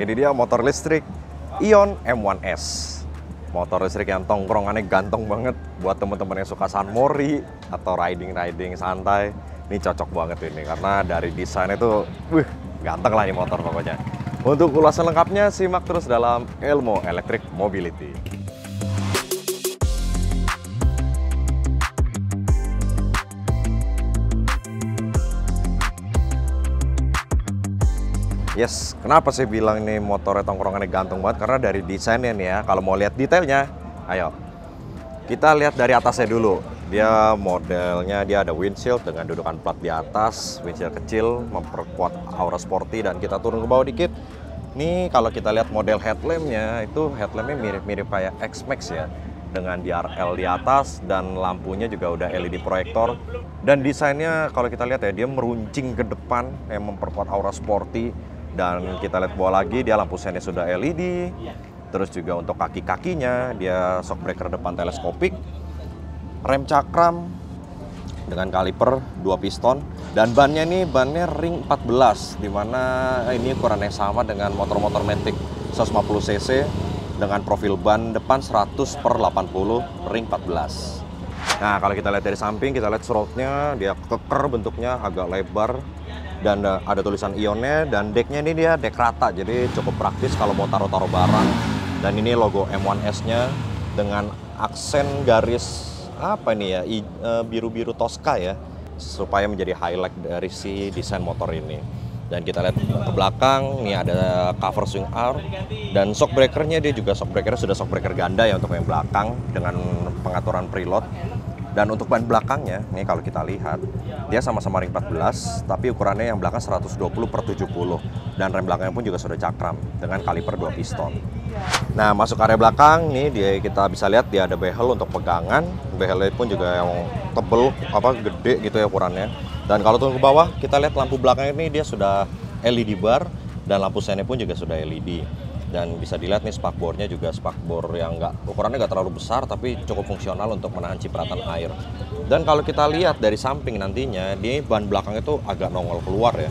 Ini dia motor listrik Ion M1S. Motor listrik yang tongkrongannya ganteng banget buat teman-teman yang suka sunmori atau riding santai. Ini cocok banget ini karena dari desainnya tuh, ganteng lah ini motor pokoknya. Untuk ulasan lengkapnya simak terus dalam Elmo Electric Mobility. Yes, kenapa sih bilang ini motornya tongkrongannya gantung banget? Karena dari desainnya nih ya, kalau mau lihat detailnya, ayo. Kita lihat dari atasnya dulu. Dia modelnya, dia ada windshield dengan dudukan plat di atas, windshield kecil, memperkuat aura sporty, dan kita turun ke bawah dikit. Nih kalau kita lihat model headlampnya, itu headlampnya mirip-mirip kayak X-Max ya. Dengan DRL di atas, dan lampunya juga udah LED proyektor. Dan desainnya kalau kita lihat ya, dia meruncing ke depan, yang memperkuat aura sporty. Dan kita lihat bawah lagi, dia lampu sennya sudah LED. Terus juga untuk kaki-kakinya, dia shock breaker depan teleskopik. Rem cakram dengan kaliper 2 piston. Dan bannya ini bannya ring 14, dimana ini ukurannya sama dengan motor-motor Matic 150 cc. Dengan profil ban depan 100/80 ring 14. Nah kalau kita lihat dari samping, kita lihat throatnya, dia keker bentuknya, agak lebar. Dan ada tulisan Ionnya, dan decknya ini dia deck rata, jadi cukup praktis kalau mau taruh-taruh barang. Dan ini logo M1S-nya dengan aksen garis apa ini ya, biru-biru Tosca ya, supaya menjadi highlight dari si desain motor ini. Dan kita lihat ke belakang, nih ada cover swing arm, dan shock breakernya dia juga shock breakernya sudah shock breaker ganda ya untuk yang belakang dengan pengaturan preload. Dan untuk ban belakangnya, nih kalau kita lihat, dia sama-sama ring 14, tapi ukurannya yang belakang 120/70. Dan rem belakangnya pun juga sudah cakram dengan kaliper 2 piston. Nah, masuk area belakang, nih dia kita bisa lihat dia ada behel untuk pegangan. Behelnya pun juga yang tebel, gede gitu ya ukurannya. Dan kalau turun ke bawah, kita lihat lampu belakang ini dia sudah LED bar, dan lampu sennya pun juga sudah LED. Dan bisa dilihat nih spakbornya juga spakbor yang ukurannya nggak terlalu besar, tapi cukup fungsional untuk menahan cipratan air. Dan kalau kita lihat dari samping nantinya, di ban belakang itu agak nongol keluar ya.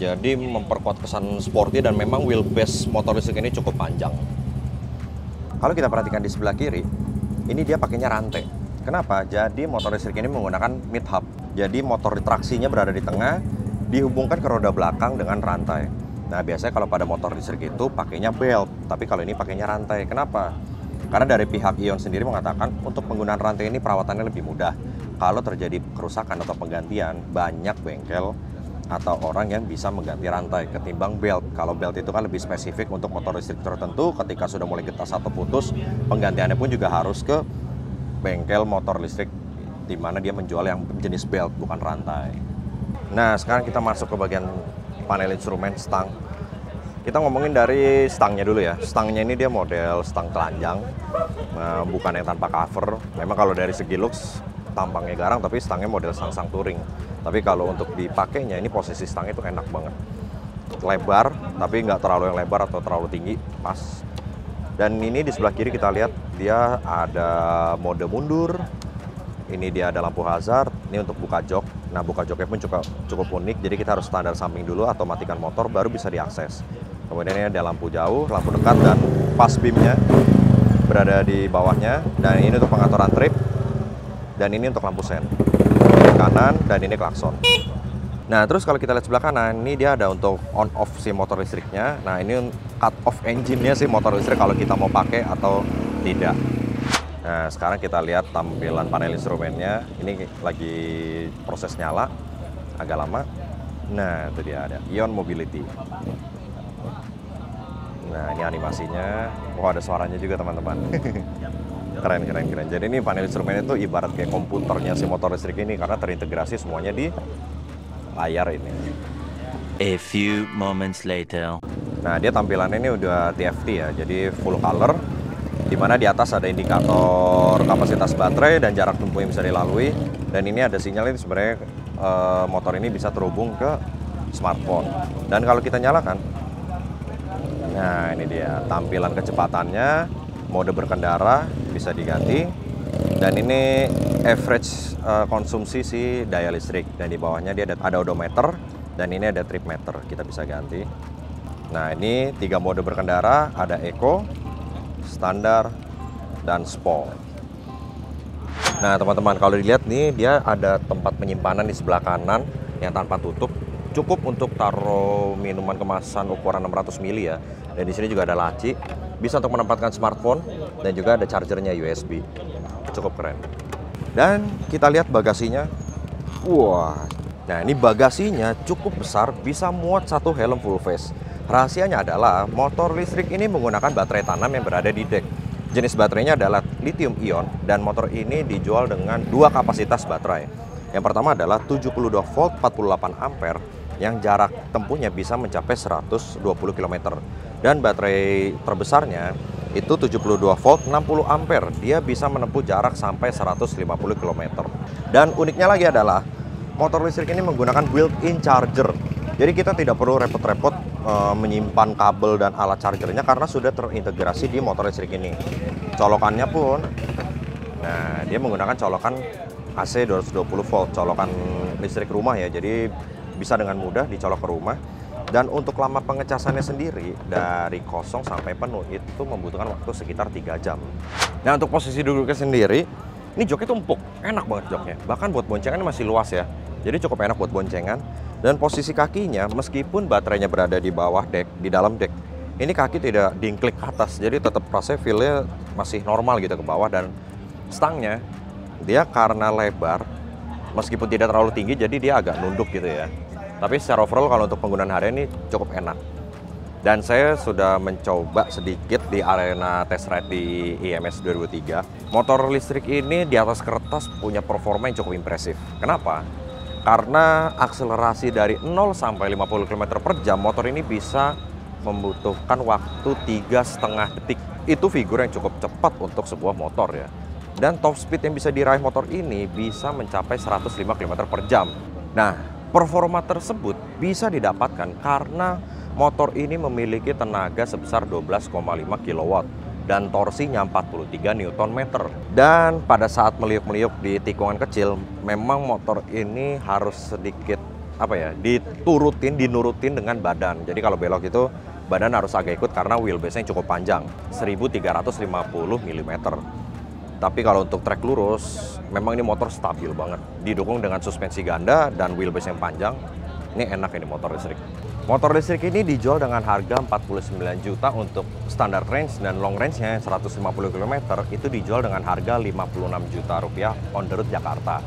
Jadi memperkuat kesan sporty, dan memang wheelbase motor listrik ini cukup panjang. Kalau kita perhatikan di sebelah kiri, ini dia pakainya rantai. Kenapa? Jadi motor listrik ini menggunakan mid hub. Jadi motor traksinya berada di tengah, dihubungkan ke roda belakang dengan rantai. Nah biasanya kalau pada motor listrik itu pakainya belt, tapi kalau ini pakainya rantai. Kenapa? Karena dari pihak Ion sendiri mengatakan untuk penggunaan rantai ini perawatannya lebih mudah. Kalau terjadi kerusakan atau penggantian, banyak bengkel atau orang yang bisa mengganti rantai ketimbang belt. Kalau belt itu kan lebih spesifik untuk motor listrik tertentu, ketika sudah mulai getas atau putus, penggantiannya pun juga harus ke bengkel motor listrik, di mana dia menjual yang jenis belt, bukan rantai. Nah sekarang kita masuk ke bagian panel instrumen stang. Kita ngomongin dari stangnya dulu ya. Stangnya ini dia model stang telanjang, bukan yang tanpa cover. Memang kalau dari segi looks tampangnya garang, tapi stangnya model stang touring. Tapi kalau untuk dipakainya, ini posisi stangnya itu enak banget. Lebar, tapi nggak terlalu yang lebar atau terlalu tinggi, pas. Dan ini di sebelah kiri kita lihat dia ada mode mundur. Ini dia ada lampu hazard, ini untuk buka jok. Nah buka joknya pun cukup unik, jadi kita harus standar samping dulu atau matikan motor baru bisa diakses. Kemudian ini ada lampu jauh, lampu dekat, dan pas beamnya berada di bawahnya. Dan ini untuk pengaturan trip, dan ini untuk lampu sen. Ini kanan, dan ini klakson. Nah terus kalau kita lihat sebelah kanan, ini dia ada untuk on off si motor listriknya. Nah ini cut off engine-nya si motor listrik kalau kita mau pakai atau tidak. Nah sekarang kita lihat tampilan panel instrumennya. Ini lagi proses nyala, agak lama. Nah itu dia ada Ion Mobility. Nah ini animasinya. Oh ada suaranya juga teman-teman. Keren. Jadi ini panel instrumennya itu ibarat kayak komputernya si motor listrik ini, karena terintegrasi semuanya di layar ini. A few moments later. Nah dia tampilannya ini udah TFT ya, jadi full color. Dimana di atas ada indikator kapasitas baterai dan jarak tempuh yang bisa dilalui. Dan ini ada sinyal, ini sebenarnya motor ini bisa terhubung ke smartphone. Dan kalau kita nyalakan, nah ini dia tampilan kecepatannya, mode berkendara bisa diganti. Dan ini average konsumsi si daya listrik. Dan di bawahnya dia ada odometer, dan ini ada trip meter, kita bisa ganti. Nah, ini 3 mode berkendara, ada Eco, Standar, dan Sport. Nah, teman-teman, kalau dilihat nih, dia ada tempat penyimpanan di sebelah kanan yang tanpa tutup. Cukup untuk taruh minuman kemasan ukuran 600 ml ya. Dan di sini juga ada laci, bisa untuk menempatkan smartphone, dan juga ada chargernya USB. Cukup keren. Dan kita lihat bagasinya. Wah, nah ini bagasinya cukup besar, bisa muat satu helm full face. Rahasianya adalah motor listrik ini menggunakan baterai tanam yang berada di dek. Jenis baterainya adalah lithium ion dan motor ini dijual dengan 2 kapasitas baterai. Yang pertama adalah 72 volt 48 ampere yang jarak tempuhnya bisa mencapai 120 km. Dan baterai terbesarnya itu 72 volt 60 ampere. Dia bisa menempuh jarak sampai 150 km. Dan uniknya lagi adalah motor listrik ini menggunakan built-in charger. Jadi kita tidak perlu repot-repot menyimpan kabel dan alat chargernya karena sudah terintegrasi di motor listrik ini. Colokannya pun, nah dia menggunakan colokan AC 220 volt, colokan listrik rumah ya. Jadi bisa dengan mudah dicolok ke rumah. Dan untuk lama pengecasannya sendiri dari kosong sampai penuh itu membutuhkan waktu sekitar 3 jam. Nah, untuk posisi duduknya sendiri, ini joknya tuh empuk, enak banget joknya. Bahkan buat boncengan masih luas ya. Jadi cukup enak buat boncengan. Dan posisi kakinya, meskipun baterainya berada di bawah dek, di dalam dek, ini kaki tidak diinklik ke atas. Jadi tetap rasanya feel-nya masih normal gitu ke bawah. Dan stangnya, dia karena lebar, meskipun tidak terlalu tinggi, jadi dia agak nunduk gitu ya. Tapi secara overall kalau untuk penggunaan harian ini cukup enak. Dan saya sudah mencoba sedikit di arena test ride di IMS 2003. Motor listrik ini di atas kertas punya performa yang cukup impresif. Kenapa? Karena akselerasi dari 0 sampai 50 km per jam, motor ini bisa membutuhkan waktu 3,5 detik. Itu figur yang cukup cepat untuk sebuah motor ya. Dan top speed yang bisa diraih motor ini bisa mencapai 105 km per jam. Nah, performa tersebut bisa didapatkan karena motor ini memiliki tenaga sebesar 12,5 kW dan torsinya 43 Nm. Dan pada saat meliuk-meliuk di tikungan kecil, memang motor ini harus sedikit dinurutin dengan badan. Jadi kalau belok itu badan harus agak ikut karena wheelbase-nya cukup panjang, 1350 mm. Tapi kalau untuk trek lurus, memang ini motor stabil banget. Didukung dengan suspensi ganda dan wheelbase yang panjang. Ini enak ini motor listrik. Motor listrik ini dijual dengan harga 49 juta untuk standar range, dan long range-nya 150 km itu dijual dengan harga 56 juta rupiah on the road Jakarta.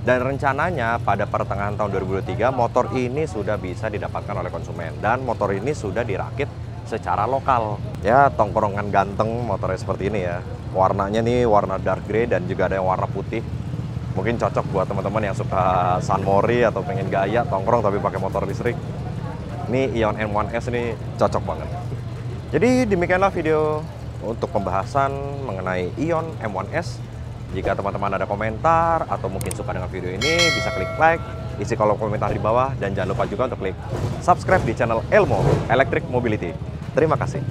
Dan rencananya pada pertengahan tahun 2023 motor ini sudah bisa didapatkan oleh konsumen, dan motor ini sudah dirakit secara lokal. Ya, tongkrongan ganteng motornya seperti ini ya. Warnanya nih warna dark grey dan juga ada yang warna putih. Mungkin cocok buat teman-teman yang suka sunmori atau pengen gaya tongkrong tapi pakai motor listrik. Ini Ion M1S ini cocok banget. Jadi demikianlah video untuk pembahasan mengenai Ion M1S. Jika teman-teman ada komentar atau mungkin suka dengan video ini, bisa klik like, isi kolom komentar di bawah, dan jangan lupa juga untuk klik subscribe di channel Elmo Electric Mobility. Terima kasih.